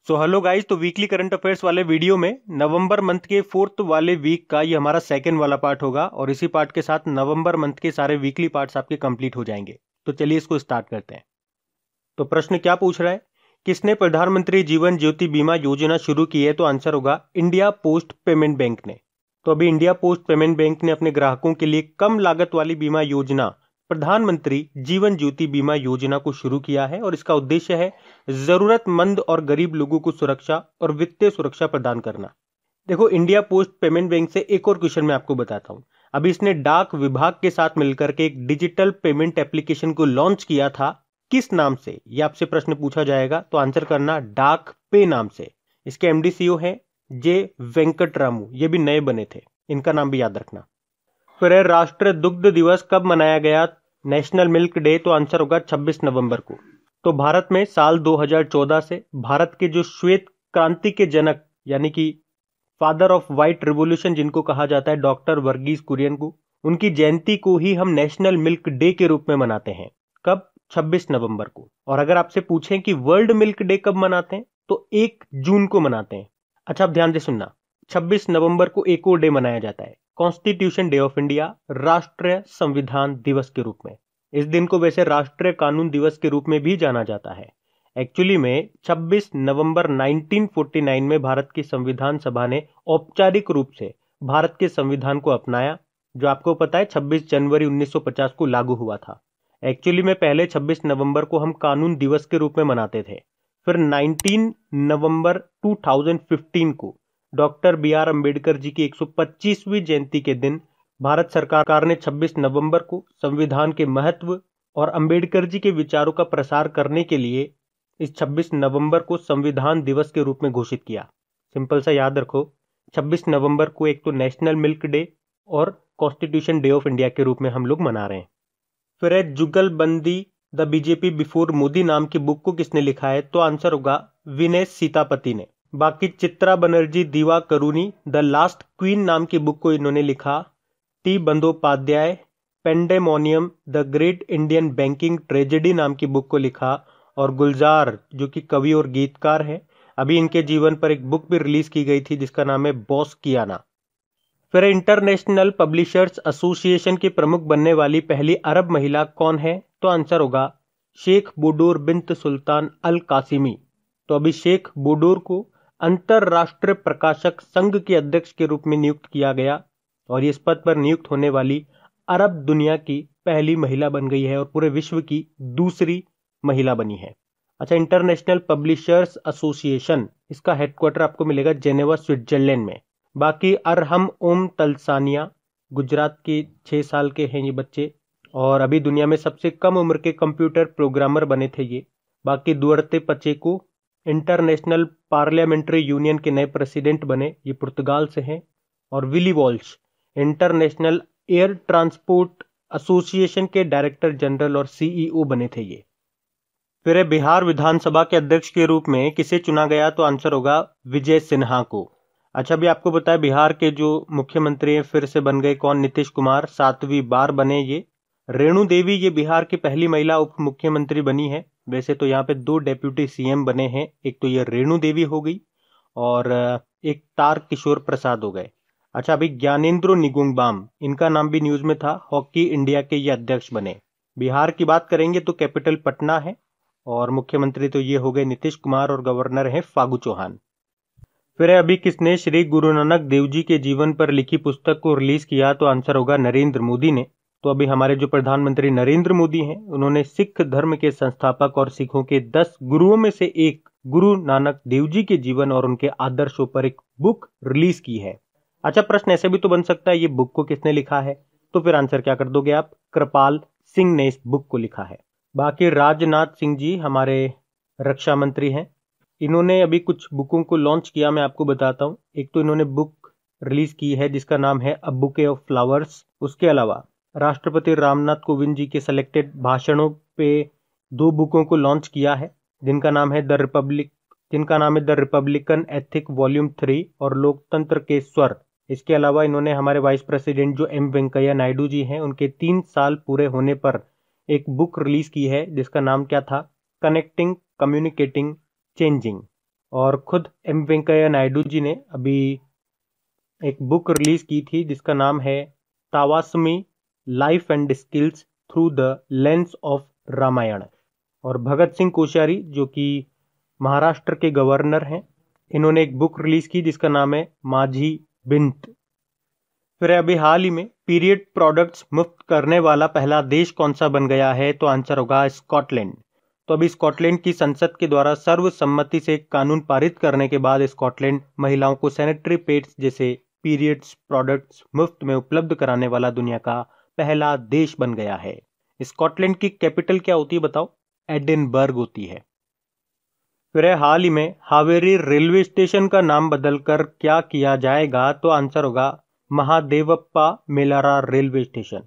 Hello guys, तो weekly current affairs वाले video में नवंबर मंथ के 4th वाले वीक का ये हमारा सेकंड वाला पार्ट होगा और इसी पार्ट के साथ नवंबर मंथ के सारे वीकली पार्ट्स आपके कंप्लीट हो जाएंगे। तो चलिए इसको स्टार्ट करते हैं। तो प्रश्न क्या पूछ रहा है, किसने प्रधानमंत्री जीवन ज्योति बीमा योजना शुरू की है? तो आंसर होगा इंडिया पोस्ट पेमेंट बैंक ने। तो अभी इंडिया पोस्ट पेमेंट बैंक ने अपने ग्राहकों के लिए कम लागत वाली बीमा योजना प्रधानमंत्री जीवन ज्योति बीमा योजना को शुरू किया है और इसका उद्देश्य है जरूरतमंद और गरीब लोगों को सुरक्षा और वित्तीय सुरक्षा प्रदान करना। देखो, इंडिया पोस्ट पेमेंट बैंक से एक और क्वेश्चन मैं आपको बताता हूं। अभी इसने डाक विभाग के साथ मिलकर के एक डिजिटल पेमेंट एप्लीकेशन को लॉन्च किया था। किस नाम से, यह आपसे प्रश्न पूछा जाएगा। तो आंसर करना डाक पे नाम से। इसके एमडी सीईओ है जे वेंकटरामू, ये भी नए बने थे, इनका नाम भी याद रखना। फिर है राष्ट्रीय दुग्ध दिवस कब मनाया गया? National milk day. तो आंसर होगा 26 नवंबर को। तो भारत में साल 2014 से भारत के जो श्वेत क्रांति के जनक यानी कि फादर ऑफ व्हाइट रिवॉल्यूशन जिनको कहा जाता है, डॉक्टर वर्गीज कुरियन को, उनकी जयंती को ही हम नेशनल मिल्क डे के रूप में मनाते हैं। कब? 26 नवंबर को। और अगर आपसे पूछें कि वर्ल्ड मिल्क डे कब मनाते हैं, तो 1 जून को मनाते हैं। अच्छा, अब ध्यान से सुनना, 26 नवंबर को एक और डे मनाया जाता है, कॉन्स्टिट्यूशन डे ऑफ इंडिया, राष्ट्रीय संविधान दिवस के रूप में। इस दिन को वैसे राष्ट्रीय कानून दिवस के रूप में भी जाना जाता है। एक्चुअली में 26 नवंबर 1949 में भारत की संविधान सभा ने औपचारिक रूप से भारत के संविधान को अपनाया, जो आपको पता है 26 जनवरी 1950 को लागू हुआ था। एक्चुअली में पहले 26 नवंबर को हम कानून दिवस के रूप में मनाते थे। फिर 19 नवंबर 2015 को डॉक्टर बी.आर. अम्बेडकर जी की 125वीं जयंती के दिन भारत सरकार ने 26 नवंबर को संविधान के महत्व और अम्बेडकर जी के विचारों का प्रसार करने के लिए इस 26 नवंबर को संविधान दिवस के रूप में घोषित किया। सिंपल सा याद रखो, 26 नवंबर को एक तो नेशनल मिल्क डे और कॉन्स्टिट्यूशन डे ऑफ इंडिया के रूप में हम लोग मना रहे हैं। फिर है जुगलबंदी द बीजेपी बिफोर मोदी नाम की बुक को किसने लिखा है? तो आंसर होगा विनय सीतापति ने। बाकी चित्रा बनर्जी दीवा करूनी द लास्ट क्वीन नाम की बुक को इन्होंने लिखा। T Bandyopadhyay pandemonium the great Indian banking tragedy नाम की बुक को लिखा। और गुलजार जो कि कवि और गीतकार हैं, अभी इनके जीवन पर एक बुक भी रिलीज की गई थी जिसका नाम है बॉस कियाना। फिर इंटरनेशनल पब्लिशर्स एसोसिएशन की प्रमुख बनने वाली पहली अरब महिला कौन है? तो आंसर होगा शेख बुडूर बिन्त सुल्तान अल कासिमी। तो अभी शेख बुडूर को अंतरराष्ट्रीय प्रकाशक संघ के अध्यक्ष के रूप में नियुक्त किया गया और इस पद पर नियुक्त होने वाली अरब दुनिया की पहली महिला बन गई है और पूरे विश्व की दूसरी महिला बनी है। अच्छा, इंटरनेशनल पब्लिशर्स एसोसिएशन, इसका हेडक्वार्टर आपको मिलेगा जेनेवा स्विट्जरलैंड में। बाकी अरहम ओम तलसानिया गुजरात के 6 साल के हैं ये बच्चे और अभी दुनिया में सबसे कम उम्र के कंप्यूटर प्रोग्रामर बने थे ये। बाकी Duarte Pacheco International Parliamentary Union के नए प्रेसिडेंट बने, ये पुर्तगाल से हैं। और Willie Walsh International Air Transport Association के डायरेक्टर जनरल और सीईओ बने थे ये। फिर बिहार विधानसभा के अध्यक्ष के रूप में किसे चुना गया? तो आंसर होगा विजय सिन्हा को। अच्छा, भी आपको बताया बिहार के जो मुख्यमंत्री हैं फिर से बन गए कौन? नीतीश कुमार, 7वीं बार बने ये। रेणु देवी ये बिहार की पहली महिला उप मुख्यमंत्री बनी है। वैसे तो यहाँ पे 2 डेप्यूटी सीएम बने हैं, एक तो ये रेणु देवी हो गई और एक तार किशोर प्रसाद हो गए। अच्छा, अभी ज्ञानेंद्रो निगुंगबाम, इनका नाम भी न्यूज में था, हॉकी इंडिया के ये अध्यक्ष बने। बिहार की बात करेंगे तो कैपिटल पटना है और मुख्यमंत्री तो ये हो गए नीतीश कुमार और गवर्नर हैं फागू चौहान। फिर अभी किसने श्री गुरु नानक देव जी के जीवन पर लिखी पुस्तक को रिलीज किया? तो आंसर होगा नरेंद्र मोदी ने। तो अभी हमारे जो प्रधानमंत्री नरेंद्र मोदी हैं, उन्होंने सिख धर्म के संस्थापक और सिखों के 10 गुरुओं में से एक गुरु नानक देव जी के जीवन और उनके आदर्शों पर एक बुक रिलीज की है। अच्छा, प्रश्न ऐसे भी तो बन सकता है ये बुक को किसने लिखा है? तो फिर आंसर क्या कर दोगे आप? कृपाल सिंह ने इस बुक को लिखा है। बाकी राजनाथ सिंह जी हमारे रक्षा मंत्री हैं, इन्होंने अभी कुछ बुकों को लॉन्च किया, मैं आपको बताता हूँ। एक तो इन्होंने बुक रिलीज की है जिसका नाम है अ बुके ऑफ फ्लावर्स। उसके अलावा राष्ट्रपति रामनाथ कोविंद जी के सिलेक्टेड भाषणों पे 2 बुकों को लॉन्च किया है जिनका नाम है द रिपब्लिकन एथिक वॉल्यूम 3 और लोकतंत्र के स्वर। इसके अलावा इन्होंने हमारे वाइस प्रेसिडेंट जो एम वेंकैया नायडू जी हैं, उनके 3 साल पूरे होने पर एक बुक रिलीज की है जिसका नाम क्या था? Connecting, communicating, changing. और खुद एम वेंकैया नायडू जी ने अभी एक बुक रिलीज की थी जिसका नाम है तावास्मी life and skills through the lens of Ramayana. और भगत सिंह कोश्यारी जो कि महाराष्ट्र के गवर्नर हैं, इन्होंने एक बुक रिलीज की जिसका नाम है माझी बिंत। फिर अभी हाल ही में पीरियड प्रोडक्ट्स मुफ्त करने वाला पहला देश कौन सा बन गया है, तो आंसर होगा स्कॉटलैंड। तो अभी स्कॉटलैंड की संसद के द्वारा सर्वसम्मति से कानून पारित करने के बाद स्कॉटलैंड महिलाओं को सैनिटरी पैड्स जैसे पीरियड्स प्रोडक्ट्स मुफ्त में उपलब्ध कराने वाला दुनिया का पहला देश बन गया है। स्कॉटलैंड की कैपिटल क्या होती है बताओ? एडिनबर्ग होती है। फिर हाल ही में हावेरी रेलवे स्टेशन का नाम बदलकर क्या किया जाएगा, तो आंसर होगा महादेवप्पा मेलारा रेलवे स्टेशन।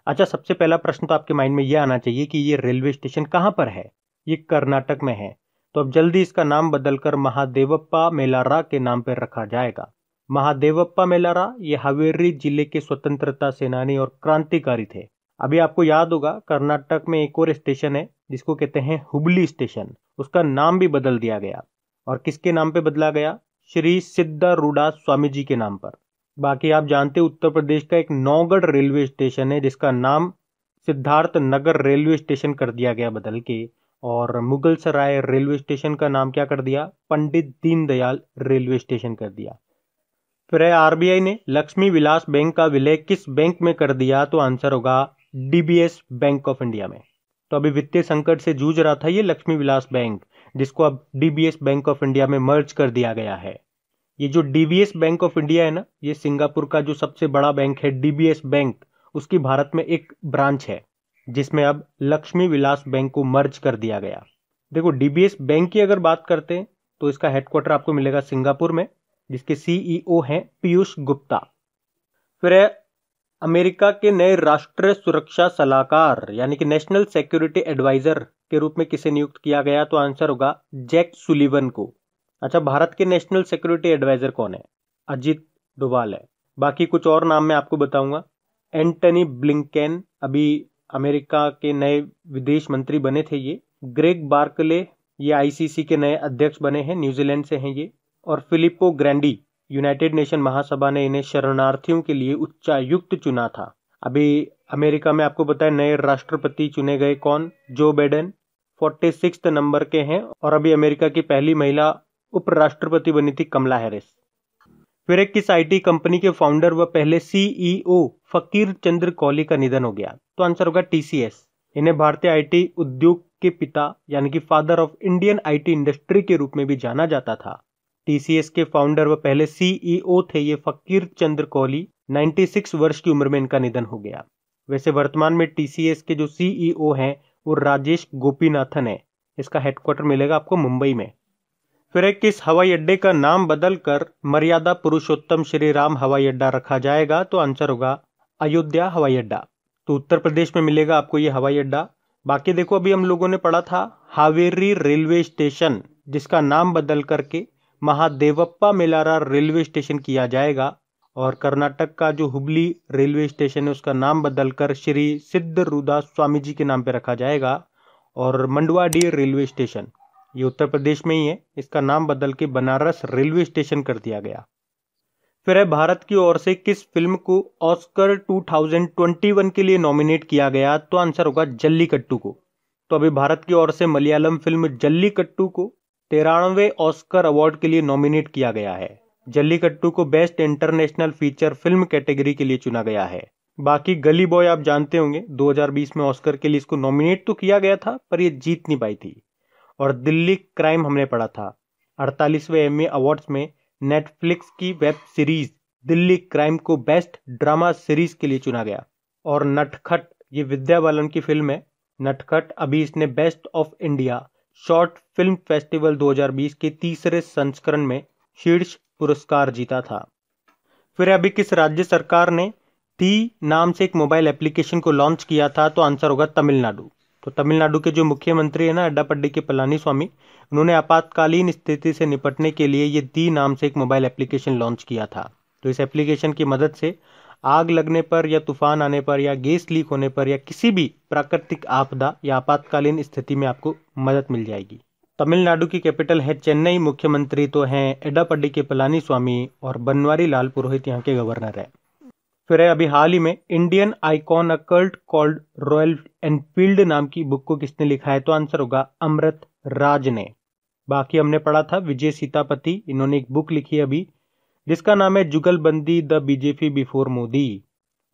अच्छा, सबसे पहला प्रश्न तो आपके माइंड में ये आना चाहिए कि ये रेलवे स्टेशन कहाँ पर है। ये कर्नाटक में है, तो अब जल्दी इसका नाम बदलकर महादेवप्पा मेलारा के नाम पर रखा जाएगा। महादेवप्पा मेलारा ये हावेरी जिले के स्वतंत्रता सेनानी और क्रांतिकारी थे। अभी आपको याद होगा कर्नाटक में एक और स्टेशन है जिसको कहते हैं हुबली स्टेशन, उसका नाम भी बदल दिया गया। और किसके नाम पे बदला गया? श्री सिद्धारूढ़ा स्वामी जी के नाम पर। बाकी आप जानते उत्तर प्रदेश का एक नौगढ़ रेलवे स्टेशन है जिसका नाम सिद्धार्थ नगर रेलवे स्टेशन कर दिया गया बदल के। और मुगल सराय रेलवे स्टेशन का नाम क्या कर दिया? पंडित दीनदयाल रेलवे स्टेशन कर दिया। फिर आरबीआई ने लक्ष्मी विलास बैंक का विलय किस बैंक में कर दिया, तो आंसर होगा डीबीएस बैंक ऑफ इंडिया में। तो अभी वित्तीय संकट से जूझ रहा था ये लक्ष्मी विलास बैंक, जिसको अब डीबीएस बैंक ऑफ इंडिया में मर्ज कर दिया गया है। ये जो डीबीएस बैंक ऑफ इंडिया है ना, ये सिंगापुर का जो सबसे बड़ा बैंक है डीबीएस बैंक, उसकी भारत में एक ब्रांच है जिसमें अब लक्ष्मी विलास बैंक को मर्ज कर दिया गया। देखो, डीबीएस बैंक की अगर बात करते हैं तो इसका हेडक्वार्टर आपको मिलेगा सिंगापुर में, जिसके सीईओ हैं पीयूष गुप्ता। फिर अमेरिका के नए राष्ट्रीय सुरक्षा सलाहकार यानी कि नेशनल सिक्योरिटी एडवाइजर के रूप में किसे नियुक्त किया गया, तो आंसर होगा जैक सुलिवन को। अच्छा, भारत के नेशनल सिक्योरिटी एडवाइजर कौन है? अजीत डोभाल है। बाकी कुछ और नाम मैं आपको बताऊंगा। एंटनी ब्लिंकेन अभी अमेरिका के नए विदेश मंत्री बने थे ये। ग्रेग बार्कले ये आईसीसी के नए अध्यक्ष बने हैं, न्यूजीलैंड से हैं ये। और फिलिपो ग्रैंडी, यूनाइटेड नेशन महासभा ने इन्हें शरणार्थियों के लिए उच्चायुक्त चुना था। अभी अमेरिका में आपको बताया नए राष्ट्रपति चुने गए कौन? जो बाइडेन 46 नंबर के हैं। और अभी अमेरिका की पहली महिला उपराष्ट्रपति बनी थी कमला हैरिस। फिर एक किस आईटी कंपनी के फाउंडर व पहले सीईओ फकीर चंद्र कौली का निधन हो गया, तो आंसर होगा टीसीएस। इन्हें भारतीय आईटी उद्योग के पिता यानी कि father of Indian IT industry के रूप में भी जाना जाता था। टीसीएस के फाउंडर व पहले सीईओ थे ये फकीर चंद्र कौली। 96 वर्ष की उम्र में इनका निधन हो गया। वैसे वर्तमान में टीसीएस के जो सीईओ हैं वो राजेश गोपीनाथन है। इसका हेडक्वार्टर मिलेगा आपको मुंबई में। फिर एक किस हवाई अड्डे का नाम बदलकर मर्यादा पुरुषोत्तम श्री राम हवाई अड्डा रखा जाएगा, तो आंसर होगा अयोध्या हवाई अड्डा। तो उत्तर प्रदेश में मिलेगा आपको ये हवाई अड्डा। बाकी देखो, अभी हम लोगों ने पढ़ा था हावेरी रेलवे स्टेशन, जिसका नाम बदल करके महादेवप्पा मेलारा रेलवे स्टेशन किया जाएगा। और कर्नाटक का जो हुबली रेलवे स्टेशन है उसका नाम बदलकर श्री सिद्धारूढ़ा स्वामी जी के नाम पे रखा जाएगा। और मंडवाडीह रेलवे स्टेशन ये उत्तर प्रदेश में ही है, इसका नाम बदल के बनारस रेलवे स्टेशन कर दिया गया। फिर है भारत की ओर से किस फिल्म को ऑस्कर 2021 के लिए नॉमिनेट किया गया, तो आंसर होगा जल्लीकट्टू को। तो अभी भारत की ओर से मलयालम फिल्म जल्लीकट्टू को 13वें ऑस्कर अवार्ड के लिए नॉमिनेट किया गया है। जल्लीकट्टू को best international feature film category के लिए चुना गया है। बाकी गली बॉय आप जानते होंगे, 2020 में ऑस्कर के लिए इसको नॉमिनेट तो किया गया था पर ये जीत नहीं पाई थी। और दिल्ली क्राइम हमने पढ़ा था। 48वें एमी अवार्ड्स में नेटफ्लिक्स की वेब सीरीज दिल्ली क्राइम को बेस्ट ड्रामा सीरीज के लिए चुना गया। और नटखट ये विद्या बालन की फिल्म है। नटखट अभी इसने best of India short film festival 2020 के तीसरे संस्करण में शीर्ष पुरस्कार जीता था। फिर अभी किस राज्य सरकार ने टी नाम से एक मोबाइल एप्लीकेशन को लॉन्च किया था, तो आंसर होगा तमिलनाडु। तो तमिलनाडु के जो मुख्यमंत्री है ना अड्डापड्डी के पलानीस्वामी, उन्होंने आपातकालीन स्थिति से निपटने के लिए ये दी नाम से एक मोबाइल एप्लीकेशन लॉन्च किया था। तो इस एप्लीकेशन की मदद से आग लगने पर या तूफान आने पर या गैस लीक होने पर या किसी भी प्राकृतिक आपदा या आपातकालीन स्थिति में आपको मदद मिल जाएगी। तमिलनाडु की कैपिटल है चेन्नई, मुख्यमंत्री तो हैं एडापड्डी के पलानीस्वामी और बनवारी लाल पुरोहित यहाँ के गवर्नर है। फिर है अभी हाल ही में Indian icon a cult called royal Enfield नाम की बुक को किसने लिखा है? तो आंसर होगा अमृत राज ने। बाकी हमने पढ़ा था विजय सीतापति, इन्होंने एक बुक लिखी है अभी जिसका नाम है जुगलबंदी द बीजेपी बिफोर मोदी।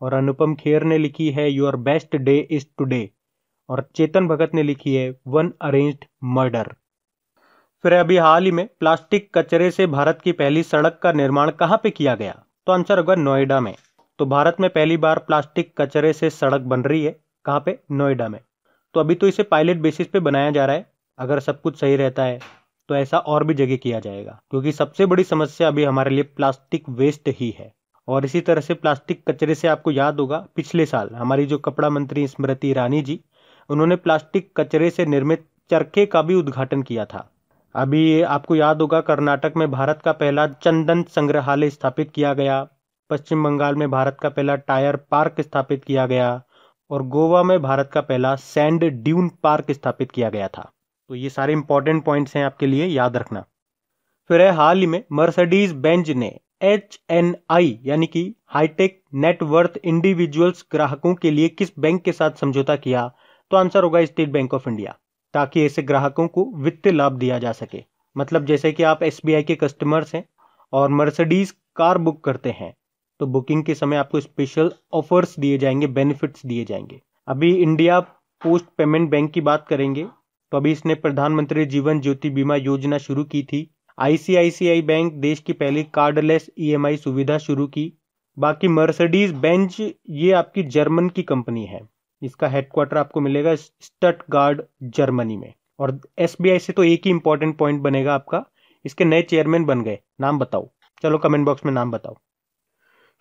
और अनुपम खेर ने लिखी है your best day is today. और चेतन भगत ने लिखी है वन अरेंज्ड मर्डर। फिर अभी हाल ही में प्लास्टिक कचरे से भारत की पहली सड़क का निर्माण कहाँ पे किया गया? तो आंसर होगा नोएडा में। तो भारत में पहली बार प्लास्टिक कचरे से सड़क बन रही है, कहाँ पे? नोएडा में। तो अभी तो इसे पायलट बेसिस पे बनाया जा रहा है, अगर सब कुछ सही रहता है तो ऐसा और भी जगह किया जाएगा, क्योंकि सबसे बड़ी समस्या अभी हमारे लिए प्लास्टिक वेस्ट ही है। और इसी तरह से प्लास्टिक कचरे से आपको याद होगा पिछले साल हमारी जो कपड़ा मंत्री स्मृति ईरानी जी, उन्होंने प्लास्टिक कचरे से निर्मित चरखे का भी उद्घाटन किया था। अभी आपको याद होगा कर्नाटक में भारत का पहला चंदन संग्रहालय स्थापित किया गया, पश्चिम बंगाल में भारत का पहला टायर पार्क स्थापित किया गया और गोवा में भारत का पहला सैंड ड्यून पार्क स्थापित किया गया था। तो ये सारे इंपॉर्टेंट पॉइंट्स हैं आपके लिए, याद रखना। फिर है हाल ही में मर्सिडीज बेंज ने HNI यानी कि हाईटेक नेटवर्थ इंडिविजुअल्स ग्राहकों के लिए किस बैंक के साथ समझौता किया? तो आंसर होगा स्टेट बैंक ऑफ इंडिया, ताकि ऐसे ग्राहकों को वित्तीय लाभ दिया जा सके। मतलब जैसे कि आप SBI के कस्टमर्स हैं और मर्सिडीज कार बुक करते हैं तो बुकिंग के समय आपको स्पेशल ऑफर्स दिए जाएंगे, बेनिफिट्स दिए जाएंगे। अभी इंडिया पोस्ट पेमेंट बैंक की बात करेंगे तो अभी इसने प्रधानमंत्री जीवन ज्योति बीमा योजना शुरू की थी। ICICI बैंक देश की पहली कार्डलेस EMI सुविधा शुरू की। बाकी मर्सिडीज बेंज ये आपकी जर्मन की कंपनी है, इसका हेडक्वार्टर आपको मिलेगा स्टटगार्ड जर्मनी में। और SBI से तो एक ही इंपॉर्टेंट पॉइंट बनेगा आपका, इसके नए चेयरमैन बन गए, नाम बताओ, चलो कमेंट बॉक्स में नाम बताओ।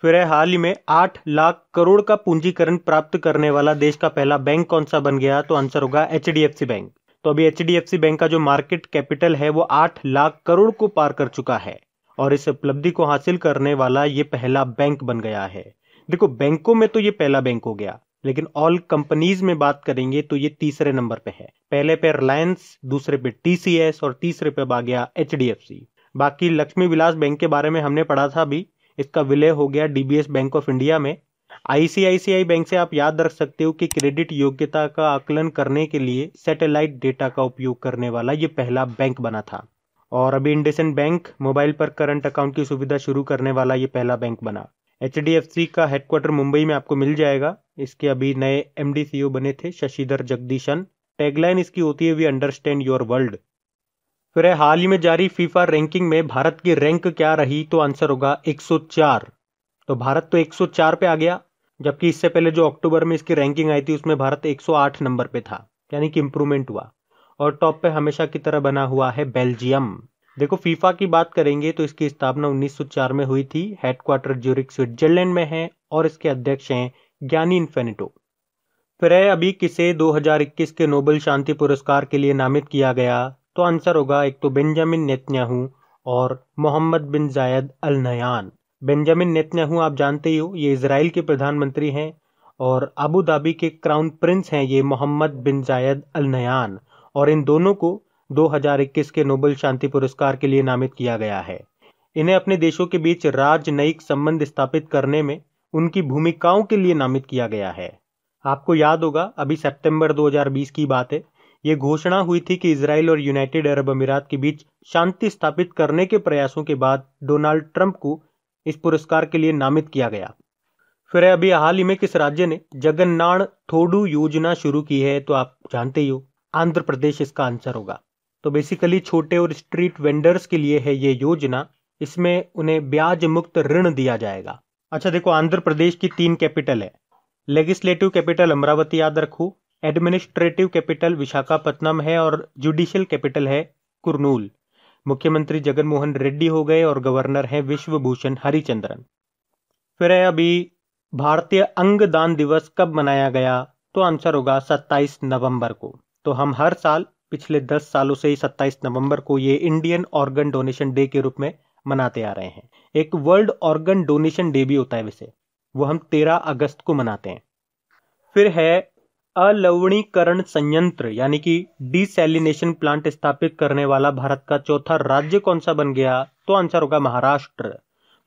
फिर है हाल ही में 8 लाख करोड़ का पूंजीकरण प्राप्त करने वाला देश का पहला बैंक कौन सा बन गया? तो आंसर होगा HDFC बैंक। तो अभी HDFC बैंक का जो मार्केट कैपिटल है वो 8 लाख करोड़ को पार कर चुका है और इस उपलब्धि को हासिल करने वाला ये पहला बैंक बन गया है। देखो बैंकों में तो ये पहला बैंक हो गया, लेकिन ऑल कंपनीज में बात करेंगे तो ये तीसरे नंबर पे है। पहले पे रिलायंस, दूसरे पे TCS और तीसरे पे आ गया HDFC। बाकी लक्ष्मी विलास बैंक के बारे में हमने पढ़ा था अभी, इसका विलय हो गया DBS बैंक ऑफ इंडिया में। ICICI बैंक से आप याद रख सकते हो कि क्रेडिट योग्यता का आकलन करने के लिए सैटेलाइट डेटा का उपयोग करने वाला ये पहला बैंक बना था। और अभी इंडसइंड बैंक मोबाइल पर करंट अकाउंट की सुविधा शुरू करने वाला ये पहला बैंक बना। HDFC का हेडक्वार्टर मुंबई में आपको मिल जाएगा। इसके अभी नए MD CEO बने थे शशिधर जगदीशन। टैगलाइन इसकी होती है वी अंडरस्टैंड योर वर्ल्ड। फिर है हाल ही में जारी फीफा रैंकिंग में भारत की रैंक क्या रही? तो आंसर होगा 104। तो भारत तो 104 पे आ गया, जबकि इससे पहले जो अक्टूबर में इसकी रैंकिंग आई थी उसमें भारत 108 नंबर पे था, यानी कि इंप्रूवमेंट हुआ। और टॉप पे हमेशा की तरह बना हुआ है बेल्जियम। देखो फीफा की बात करेंगे तो इसकी स्थापना 1904 में हुई थी। हेडक्वार्टर ज्यूरिख स्विट्जरलैंड में है और इसके अध्यक्ष हैं ज्ञानी इन्फेनिटो। फिर है अभी किसे 2021 के नोबेल शांति पुरस्कार के लिए नामित किया गया? तो आंसर होगा एक तो बेंजामिन नेतन्याहू और मोहम्मद बिन जायद अल नयान। बेंजामिन नेतन्याहू आप जानते ही हो, ये इजराइल के प्रधानमंत्री हैं और अबू धाबी के क्राउन प्रिंस हैं ये मोहम्मद बिन जायद अल नयान। और इन दोनों को 2021 के नोबेल शांति पुरस्कार के लिए नामित किया गया है। इन्हें अपने देशों के बीच राजनयिक संबंध स्थापित करने में उनकी भूमिकाओं के लिए नामित किया गया है। आपको याद होगा अभी सितंबर 2020 की बात है, ये घोषणा हुई थी कि इजराइल और यूनाइटेड अरब अमीरात के बीच शांति स्थापित करने के प्रयासों के बाद डोनाल्ड ट्रंप को इस पुरस्कार के लिए नामित किया गया। फिर अभी हाल ही में किस राज्य ने जगन्नाथ थोडू योजना शुरू की है? तो आप जानते ही हो, आंध्र प्रदेश इसका आंसर होगा। तो बेसिकली छोटे और स्ट्रीट वेंडर्स के लिए है ये योजना, इसमें उन्हें ब्याज मुक्त ऋण दिया जाएगा। अच्छा देखो आंध्र प्रदेश की 3 कैपिटल है। लेजिस्लेटिव कैपिटल अमरावती याद रखो, एडमिनिस्ट्रेटिव कैपिटल विशाखापत्तनम है और जुडिशियल कैपिटल है कुर्नूल। मुख्यमंत्री जगन मोहन रेड्डी हो गए और गवर्नर हैं विश्वभूषण हरिचंद्रन। फिर है अभी भारतीय अंगदान दिवस कब मनाया गया? तो आंसर होगा 27 नवंबर को। तो हम हर साल पिछले 10 सालों से ही 27 नवंबर को ये इंडियन ऑर्गन डोनेशन डे के रूप में मनाते आ रहे हैं। एक वर्ल्ड ऑर्गन डोनेशन डे भी होता है वैसे, वो हम 13 अगस्त को मनाते हैं। फिर है अलवणीकरण संयंत्र यानी कि डिसैलिनेशन प्लांट स्थापित करने वाला भारत का चौथा राज्य कौन सा बन गया? तो आंसर होगा महाराष्ट्र।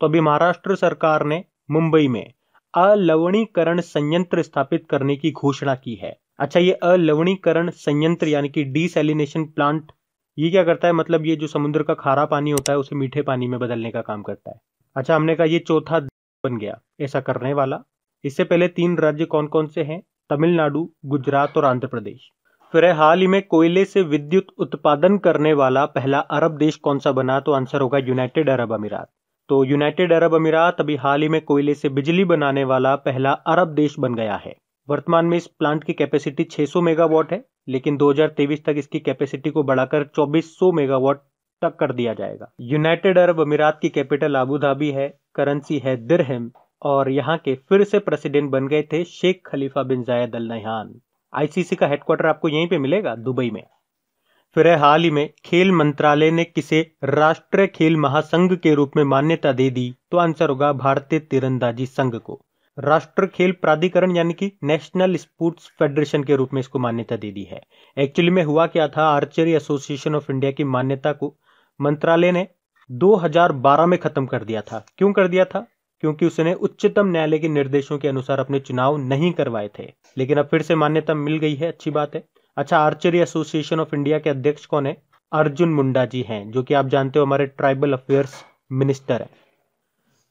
तो अभी महाराष्ट्र सरकार ने मुंबई में अलवणीकरण संयंत्र स्थापित करने की घोषणा की है। अच्छा, ये अलवणीकरण संयंत्र यानी कि डिसैलिनेशन प्लांट ये क्या करता है? मतलब ये जो समुद्र का खारा पानी होता है उसे मीठे पानी में बदलने का काम करता है। अच्छा, हमने कहा ये चौथा बन गया ऐसा करने वाला। इससे पहले 3 राज्य कौन कौन से हैं? तमिलनाडु, गुजरात और आंध्र प्रदेश। फिर हाल ही में कोयले से विद्युत उत्पादन करने वाला पहला अरब देश कौन सा बना? तो आंसर होगा यूनाइटेड अरब अमीरात। तो यूनाइटेड अरब अमीरात अभी हाल ही में कोयले से बिजली बनाने वाला पहला अरब देश बन गया है। वर्तमान में इस प्लांट की कैपेसिटी 600 मेगावाट है, लेकिन 2023 तक इसकी कैपेसिटी को बढ़ाकर 2400 मेगावाट तक कर दिया जाएगा। यूनाइटेड अरब अमीरात की कैपिटल अबू धाबी है, करेंसी है दिरहम और यहाँ के फिर से प्रेसिडेंट बन गए थे शेख खलीफा बिन जायद अल नहयान। आईसीसी का हेडक्वार्टर आपको यहीं पे मिलेगा, दुबई में। फिर हाल ही में खेल मंत्रालय ने किसे राष्ट्रीय खेल महासंघ के रूप में मान्यता दे दी? तो आंसर होगा भारतीय तीरंदाजी संघ को। राष्ट्रीय खेल प्राधिकरण यानी कि नेशनल स्पोर्ट्स फेडरेशन के रूप में इसको मान्यता दे दी है। एक्चुअली में हुआ क्या था, आर्चरी एसोसिएशन ऑफ इंडिया की मान्यता को मंत्रालय ने 2012 में खत्म कर दिया था। क्यों कर दिया था? क्योंकि उसने उच्चतम न्यायालय के निर्देशों के अनुसार अपने चुनाव नहीं करवाए थे, लेकिन अब फिर से मान्यता मिल गई है, अच्छी बात है। अच्छा, आर्चरी एसोसिएशन ऑफ इंडिया के अध्यक्ष कौन है? अर्जुन मुंडा जी हैं, जो कि आप जानते हो हमारे ट्राइबल अफेयर्स मिनिस्टर है।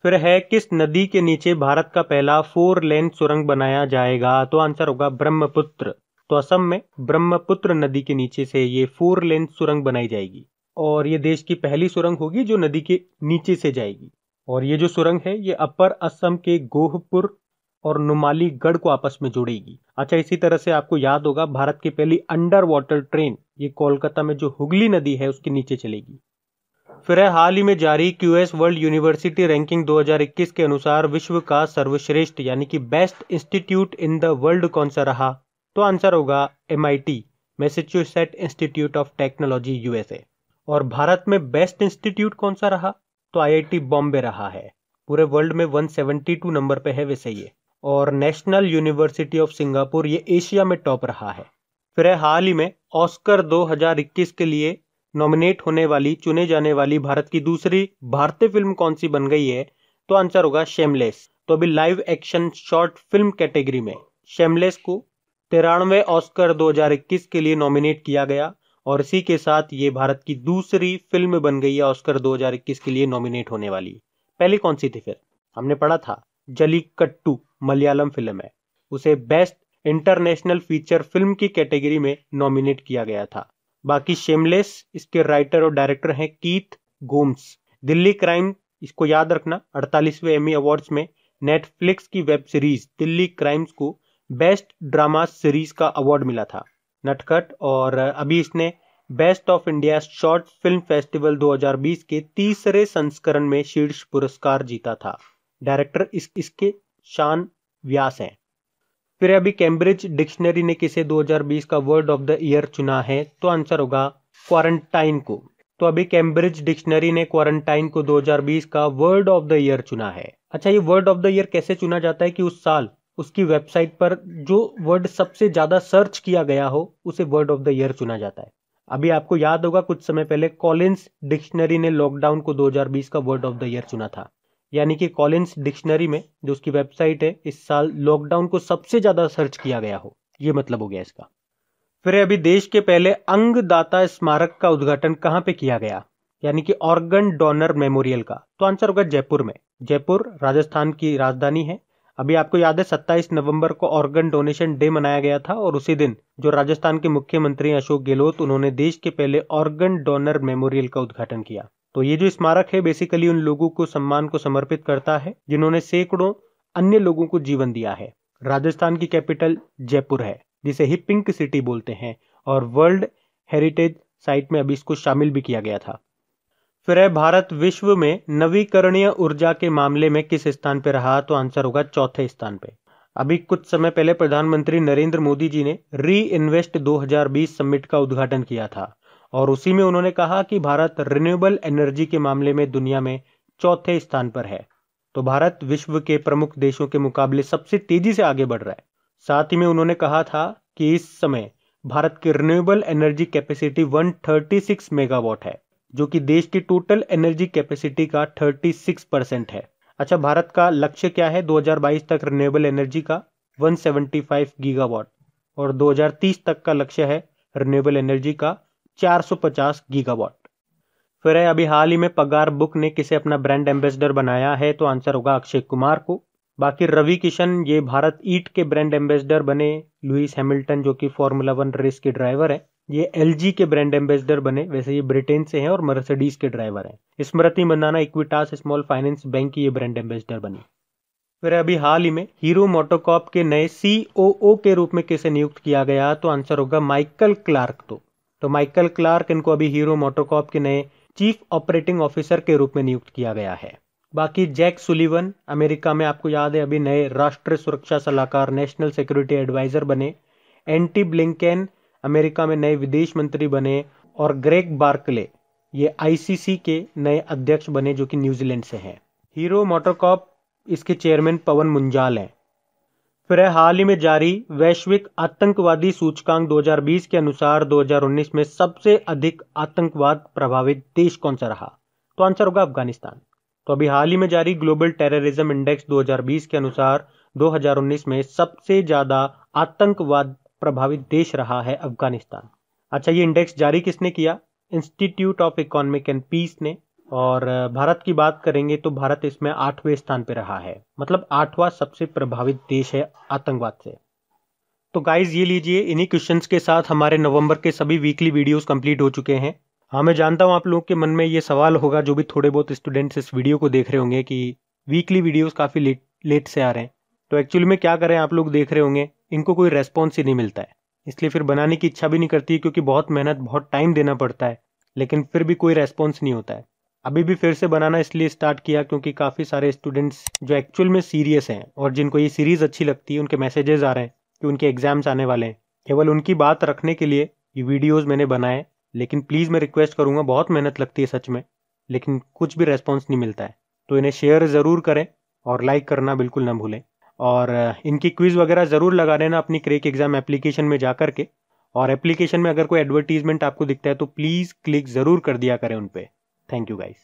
फिर है किस नदी के नीचे भारत का पहला 4 लेन सुरंग बनाया जाएगा? तो आंसर होगा ब्रह्मपुत्र। तो असम में ब्रह्मपुत्र नदी के नीचे से ये 4 लेन सुरंग बनाई जाएगी और ये देश की पहली सुरंग होगी जो नदी के नीचे से जाएगी। और ये जो सुरंग है ये अपर असम के गोहपुर और नुमालीगढ़ को आपस में जोड़ेगी। अच्छा, इसी तरह से आपको याद होगा भारत की पहली अंडर वाटर ट्रेन ये कोलकाता में जो हुगली नदी है उसके नीचे चलेगी। फिर हाल ही में जारी क्यूएस वर्ल्ड यूनिवर्सिटी रैंकिंग 2021 के अनुसार विश्व का सर्वश्रेष्ठ यानी कि best institute in the world कौन सा रहा? तो आंसर होगा MIT, Massachusetts institute of technology USA. और भारत में बेस्ट इंस्टीट्यूट कौन सा रहा? तो IIT बॉम्बे रहा है। पूरे वर्ल्ड में 172 नंबर पे है वैसे ये। और नेशनल यूनिवर्सिटी ऑफ सिंगापुर ये एशिया में टॉप रहा है। फिर हाल ही में ऑस्कर 2021 के लिए नॉमिनेट होने वाली चुने जाने वाली भारत की दूसरी भारतीय फिल्म कौन सी बन गई है? तो आंसर होगा शेमलेस। तो अभी live action short film category में शेमलेस को 93वें ऑस्कर 2021 के लिए नॉमिनेट किया गया और इसी के साथ ये भारत की दूसरी फिल्म बन गई है ऑस्कर 2021 के लिए नॉमिनेट होने वाली। पहली कौन सी थी? फिर हमने पढ़ा था जलीकट्टू मलयालम फिल्म है, उसे बेस्ट इंटरनेशनल फीचर फिल्म की कैटेगरी में नॉमिनेट किया गया था। बाकी शेमलेस इसके राइटर और डायरेक्टर हैं कीथ गोम्स। दिल्ली क्राइम इसको याद रखना, 48वें एमी अवार्ड्स में नेटफ्लिक्स की वेब सीरीज दिल्ली क्राइम्स को बेस्ट ड्रामा सीरीज का अवार्ड मिला था, नटखट। और अभी इसने best of India short film festival 2020 के तीसरे संस्करण में शीर्ष पुरस्कार जीता था। डायरेक्टर इसके शान व्यास हैं। फिर अभी कैम्ब्रिज डिक्शनरी ने किसे 2020 का वर्ड ऑफ द ईयर चुना है? तो आंसर होगा क्वारंटाइन को। तो अभी कैम्ब्रिज डिक्शनरी ने क्वारंटाइन को 2020 का वर्ड ऑफ द ईयर चुना है। अच्छा, ये वर्ड ऑफ द ईयर कैसे चुना जाता है कि उस साल उसकी वेबसाइट पर जो वर्ड सबसे ज्यादा सर्च किया गया हो उसे वर्ड ऑफ द ईयर चुना जाता है। अभी आपको याद होगा कुछ समय पहले कॉलिंस डिक्शनरी ने लॉकडाउन को 2020 का वर्ड ऑफ द ईयर चुना था। यानी कि कॉलिंस डिक्शनरी में जो उसकी वेबसाइट है इस साल लॉकडाउन को सबसे ज्यादा सर्च किया गया हो, ये मतलब हो गया इसका। फिर अभी देश के पहले अंगदाता स्मारक का उद्घाटन कहां पे किया गया, यानी कि ऑर्गन डोनर मेमोरियल का? तो आंसर होगा जयपुर में। जयपुर राजस्थान की राजधानी है। अभी आपको याद है 27 नवंबर को ऑर्गन डोनेशन डे मनाया गया था और उसी दिन जो राजस्थान के मुख्यमंत्री अशोक गहलोत उन्होंने देश के पहले ऑर्गन डोनर मेमोरियल का उद्घाटन किया। तो ये जो स्मारक है बेसिकली उन लोगों को सम्मान को समर्पित करता है जिन्होंने सैकड़ों अन्य लोगों को जीवन दिया है। राजस्थान की कैपिटल जयपुर है जिसे ही पिंक सिटी बोलते हैं और वर्ल्ड हेरिटेज साइट में अभी इसको शामिल भी किया गया था। फिर है भारत विश्व में नवीकरणीय ऊर्जा के मामले में किस स्थान पे रहा? तो आंसर होगा चौथे स्थान पे। अभी कुछ समय पहले प्रधानमंत्री नरेंद्र मोदी जी ने री इन्वेस्ट 2020 समिट का उद्घाटन किया था और उसी में उन्होंने कहा कि भारत रिन्यूएबल एनर्जी के मामले में दुनिया में चौथे स्थान पर है। तो भारत विश्व के प्रमुख देशों के मुकाबले सबसे तेजी से आगे बढ़ रहा है। साथ ही में उन्होंने कहा था कि इस समय भारत की रिन्यूएबल एनर्जी कैपेसिटी 136 मेगावाट है, जो कि देश की टोटल एनर्जी कैपेसिटी का 36% है। अच्छा, भारत का लक्ष्य क्या है 2022 तक रिन्यूएबल एनर्जी का? 175 गीगावाट। और 2030 तक का लक्ष्य है रिन्यूएबल एनर्जी का 450 गीगावाट। फिर है, अभी हाल ही में पगार बुक ने किसे अपना ब्रांड एम्बेसडर बनाया है? तो आंसर होगा अक्षय कुमार को। बाकी रवि किशन ये भारत ईट के ब्रांड एम्बेसडर बने। लुइस हैमिल्टन जो कि फॉर्मूला 1 रेस के ड्राइवर है, ये एलजी के ब्रांड एम्बेसडर बने। वैसे ये ब्रिटेन से हैं और मर्सिडीज के ड्राइवर हैं। Smriti Mandhana Equitas small finance bank की ये ब्रांड एम्बेसडर बनी। फिर अभी हाल ही में हीरो मोटोकॉर्प के नए सीओओ के रूप में किसे नियुक्त किया गया? तो आंसर होगा माइकल क्लार्क। तो माइकल क्लार्क इनको अभी हीरो मोटोकॉर्प के नए चीफ ऑपरेटिंग ऑफिसर के रूप में नियुक्त किया गया है। बाकी जैक सुलिवन अमेरिका में आपको याद है अभी नए राष्ट्रीय सुरक्षा सलाहकार नेशनल सिक्योरिटी एडवाइजर बने। एंटी ब्लिंकेन अमेरिका में नए विदेश मंत्री बने। और ग्रेग बार्कले ये आईसीसी के नए अध्यक्ष बने, जो कि न्यूजीलैंड से हैं। हीरो मोटोकॉर्प इसके चेयरमैन पवन मुंजाल हैं। फिर है, हाल ही में जारी वैश्विक आतंकवादी सूचकांक 2020 के अनुसार 2019 में सबसे अधिक आतंकवाद प्रभावित देश कौन सा रहा? तो आंसर होगा अफगानिस्तान। तो अभी हाल ही में जारी ग्लोबल टेररिज्म इंडेक्स 2020 के अनुसार 2019 में सबसे ज्यादा आतंकवाद प्रभावित देश रहा है अफगानिस्तान। अच्छा, ये इंडेक्स जारी किसने किया? Institute of Economic and Peace ने। और भारत की बात करेंगे तो भारत इसमें 8वें स्थान पे रहा है, मतलब 8वां सबसे प्रभावित देश है आतंकवाद से। तो गाइज ये लीजिए, इन्हीं क्वेश्चंस के साथ हमारे नवंबर के सभी वीकली वीडियोस कंप्लीट हो चुके हैं। हाँ, मैं जानता हूँ आप लोगों के मन में ये सवाल होगा, जो भी थोड़े बहुत स्टूडेंट्स इस वीडियो को देख रहे होंगे, कि वीकली वीडियोस काफ़ी लेट से आ रहे हैं। तो एक्चुअली में क्या करें, आप लोग देख रहे होंगे इनको कोई रेस्पॉन्स ही नहीं मिलता है, इसलिए फिर बनाने की इच्छा भी नहीं करती, क्योंकि बहुत मेहनत बहुत टाइम देना पड़ता है, लेकिन फिर भी कोई रेस्पॉन्स नहीं होता है। अभी भी फिर से बनाना इसलिए स्टार्ट किया क्योंकि काफ़ी सारे स्टूडेंट्स जो एक्चुअल में सीरियस हैं और जिनको ये सीरीज़ अच्छी लगती है, उनके मैसेजेस आ रहे हैं कि उनके एग्जाम्स आने वाले हैं। केवल उनकी बात रखने के लिए ये वीडियोस मैंने बनाए। लेकिन प्लीज़ मैं रिक्वेस्ट करूँगा, बहुत मेहनत लगती है सच में, लेकिन कुछ भी रेस्पॉन्स नहीं मिलता है। तो इन्हें शेयर ज़रूर करें और लाइक करना बिल्कुल ना भूलें। और इनकी क्विज़ वगैरह ज़रूर लगा देना अपनी क्रैक एग्जाम एप्लीकेशन में जा करके। और एप्लीकेशन में अगर कोई एडवर्टीजमेंट आपको दिखता है तो प्लीज़ क्लिक ज़रूर कर दिया करें उन पर। Thank you guys.